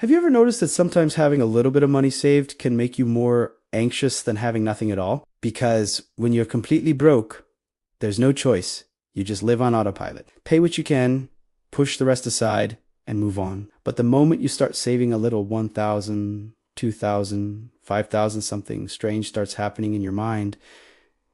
Have you ever noticed that sometimes having a little bit of money saved can make you more anxious than having nothing at all? Because when you're completely broke, there's no choice. You just live on autopilot. Pay what you can, push the rest aside, and move on. But the moment you start saving a little 1,000, 2,000, 5,000, something strange starts happening in your mind,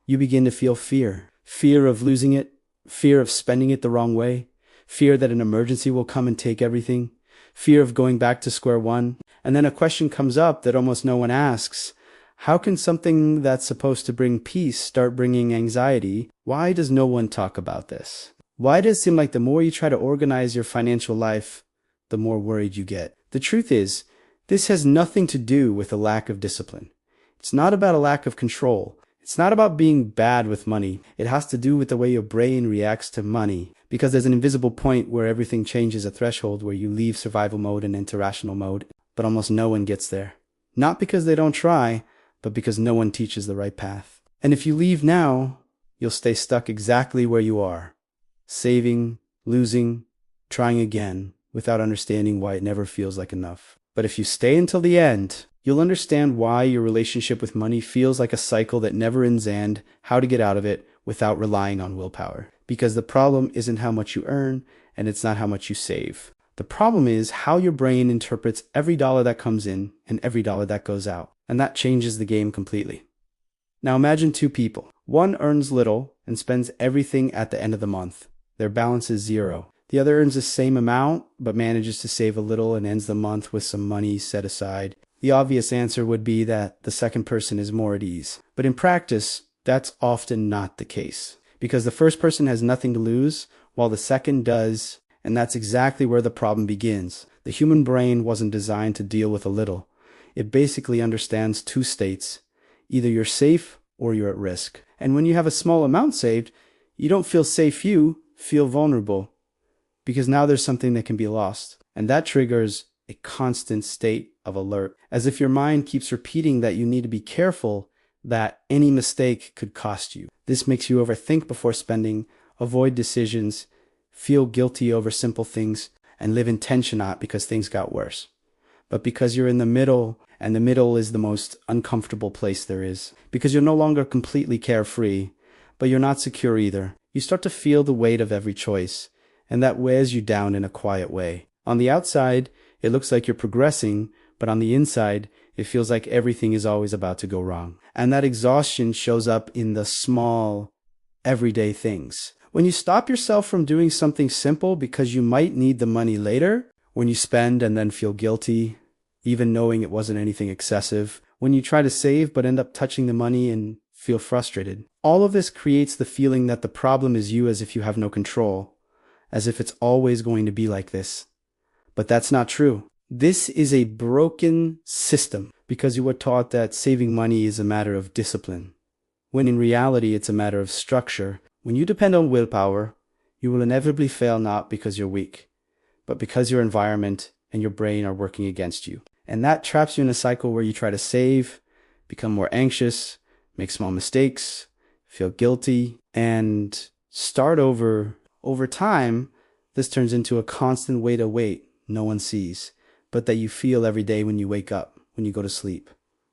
you begin to feel fear. Fear of losing it, fear of spending it the wrong way, fear that an emergency will come and take everything, fear of going back to square one. And then a question comes up that almost no one asks. How can something that's supposed to bring peace start bringing anxiety? Why does no one talk about this? Why does it seem like the more you try to organize your financial life, the more worried you get? The truth is, this has nothing to do with a lack of discipline. It's not about a lack of control. It's not about being bad with money. It has to do with the way your brain reacts to money. Because there's an invisible point where everything changes a threshold where you leave survival mode and enter rational mode, but almost no one gets there. Not because they don't try, but because no one teaches the right path. And if you leave now, you'll stay stuck exactly where you are, saving, losing, trying again, without understanding why it never feels like enough. But if you stay until the end, you'll understand why your relationship with money feels like a cycle that never ends and how to get out of it without relying on willpower. Because the problem isn't how much you earn, and it's not how much you save. The problem is how your brain interprets every dollar that comes in and every dollar that goes out. And that changes the game completely. Now imagine two people. One earns little and spends everything at the end of the month. Their balance is zero. The other earns the same amount, but manages to save a little and ends the month with some money set aside. The obvious answer would be that the second person is more at ease. But in practice, that's often not the case. Because the first person has nothing to lose, while the second does, and that's exactly where the problem begins. The human brain wasn't designed to deal with a little. It basically understands two states. Either you're safe or you're at risk. And when you have a small amount saved, you don't feel safe, you feel vulnerable. Because now there's something that can be lost. And that triggers a constant state of alert. As if your mind keeps repeating that you need to be careful, that any mistake could cost you. This makes you overthink before spending, avoid decisions, feel guilty over simple things, and live in tension not because things got worse, but because you're in the middle, and the middle is the most uncomfortable place there is. Because you're no longer completely carefree, but you're not secure either. You start to feel the weight of every choice, and that wears you down in a quiet way. On the outside, it looks like you're progressing, but on the inside, it feels like everything is always about to go wrong. And that exhaustion shows up in the small, everyday things. When you stop yourself from doing something simple because you might need the money later, when you spend and then feel guilty, even knowing it wasn't anything excessive, when you try to save but end up touching the money and feel frustrated. All of this creates the feeling that the problem is you, as if you have no control, as if it's always going to be like this. But that's not true. This is a broken system because you were taught that saving money is a matter of discipline, when in reality it's a matter of structure. When you depend on willpower, you will inevitably fail not because you're weak, but because your environment and your brain are working against you. And that traps you in a cycle where you try to save, become more anxious, make small mistakes, feel guilty, and start over. Over time, this turns into a constant weight of weight no one sees, but that you feel every day when you wake up, when you go to sleep,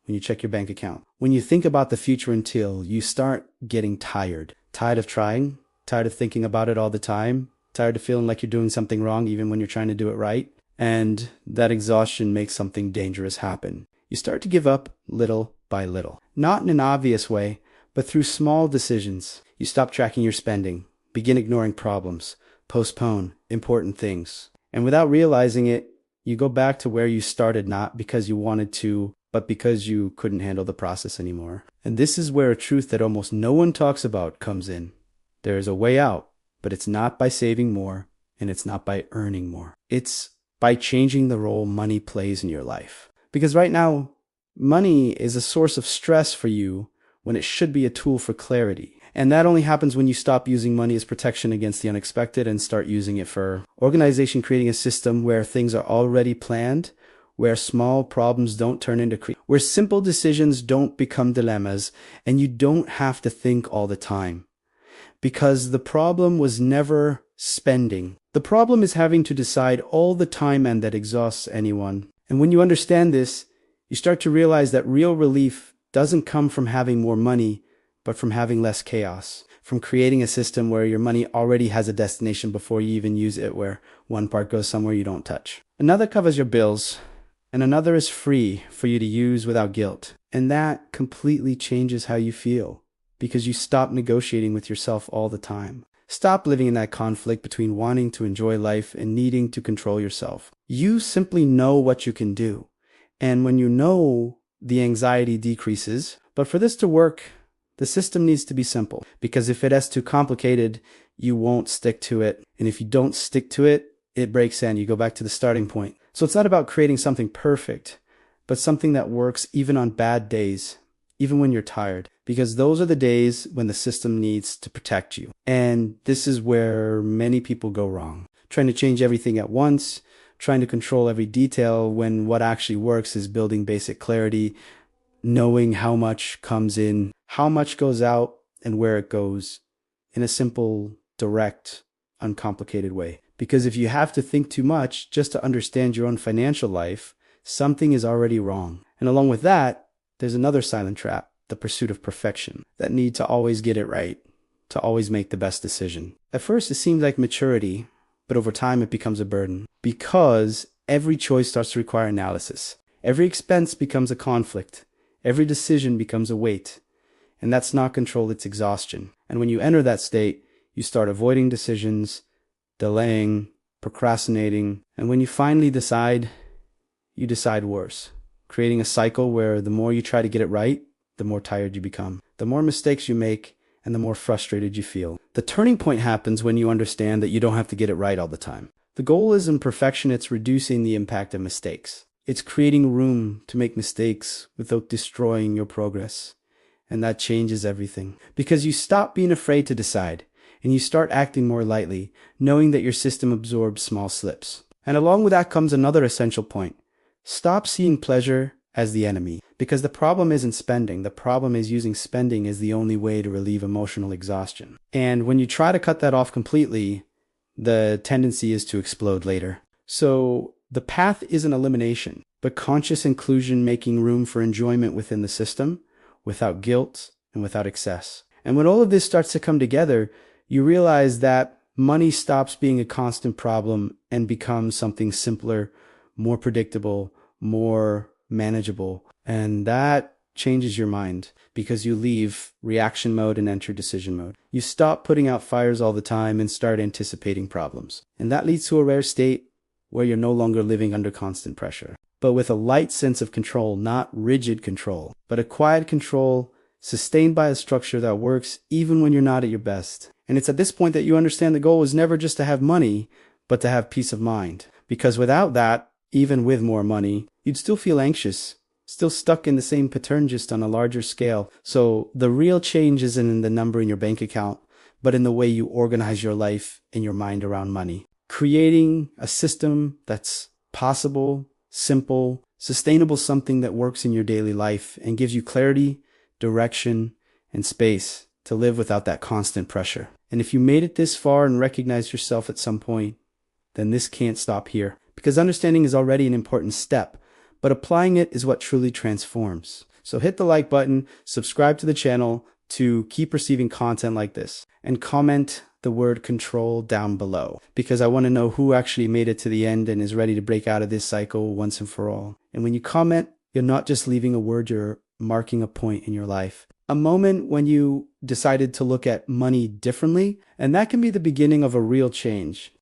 when you check your bank account. When you think about the future until you start getting tired. Tired of trying, tired of thinking about it all the time, tired of feeling like you're doing something wrong even when you're trying to do it right. And that exhaustion makes something dangerous happen. You start to give up little by little. Not in an obvious way, but through small decisions. You stop tracking your spending, begin ignoring problems, postpone important things. And without realizing it, you go back to where you started, not because you wanted to, but because you couldn't handle the process anymore. And this is where a truth that almost no one talks about comes in. There is a way out, but it's not by saving more, and it's not by earning more. It's by changing the role money plays in your life. Because right now, money is a source of stress for you when it should be a tool for clarity. And that only happens when you stop using money as protection against the unexpected and start using it for organization, creating a system where things are already planned, where small problems don't turn into where simple decisions don't become dilemmas, and you don't have to think all the time. Because the problem was never spending. The problem is having to decide all the time, and that exhausts anyone. And when you understand this, you start to realize that real relief doesn't come from having more money, but from having less chaos, from creating a system where your money already has a destination before you even use it, where one part goes somewhere you don't touch. Another covers your bills, and another is free for you to use without guilt. And that completely changes how you feel, because you stop negotiating with yourself all the time. Stop living in that conflict between wanting to enjoy life and needing to control yourself. You simply know what you can do. And when you know, the anxiety decreases. But for this to work, the system needs to be simple, because if it is too complicated, you won't stick to it. And if you don't stick to it, it breaks and you go back to the starting point. So it's not about creating something perfect, but something that works even on bad days, even when you're tired, because those are the days when the system needs to protect you. And this is where many people go wrong, trying to change everything at once, trying to control every detail, when what actually works is building basic clarity, knowing how much comes in, how much goes out, and where it goes, in a simple, direct, uncomplicated way. Because if you have to think too much just to understand your own financial life, something is already wrong. And along with that, there's another silent trap, the pursuit of perfection, that need to always get it right, to always make the best decision. At first, it seems like maturity, but over time it becomes a burden, because every choice starts to require analysis. Every expense becomes a conflict. Every decision becomes a weight. And that's not control, it's exhaustion. And when you enter that state, you start avoiding decisions, delaying, procrastinating, and when you finally decide, you decide worse, creating a cycle where the more you try to get it right, the more tired you become, the more mistakes you make, and the more frustrated you feel. The turning point happens when you understand that you don't have to get it right all the time. The goal isn't perfection, it's reducing the impact of mistakes. It's creating room to make mistakes without destroying your progress. And that changes everything, because you stop being afraid to decide, and you start acting more lightly, knowing that your system absorbs small slips. And along with that comes another essential point. Stop seeing pleasure as the enemy, because the problem isn't spending. The problem is using spending as the only way to relieve emotional exhaustion. And when you try to cut that off completely, the tendency is to explode later. So the path isn't elimination, but conscious inclusion, making room for enjoyment within the system, without guilt and without excess. And when all of this starts to come together, you realize that money stops being a constant problem and becomes something simpler, more predictable, more manageable. And that changes your mind, because you leave reaction mode and enter decision mode. You stop putting out fires all the time and start anticipating problems. And that leads to a rare state where you're no longer living under constant pressure, but with a light sense of control, not rigid control, but a quiet control sustained by a structure that works even when you're not at your best. And it's at this point that you understand the goal is never just to have money, but to have peace of mind. Because without that, even with more money, you'd still feel anxious, still stuck in the same pattern, just on a larger scale. So the real change isn't in the number in your bank account, but in the way you organize your life and your mind around money. Creating a system that's possible, simple, sustainable, something that works in your daily life and gives you clarity, direction, and space to live without that constant pressure. And if you made it this far and recognized yourself at some point, then this can't stop here, because understanding is already an important step, but applying it is what truly transforms. So hit the like button, subscribe to the channel to keep receiving content like this, and comment the word control down below, because I want to know who actually made it to the end and is ready to break out of this cycle once and for all. And when you comment, you're not just leaving a word, you're marking a point in your life. A moment when you decided to look at money differently, and that can be the beginning of a real change.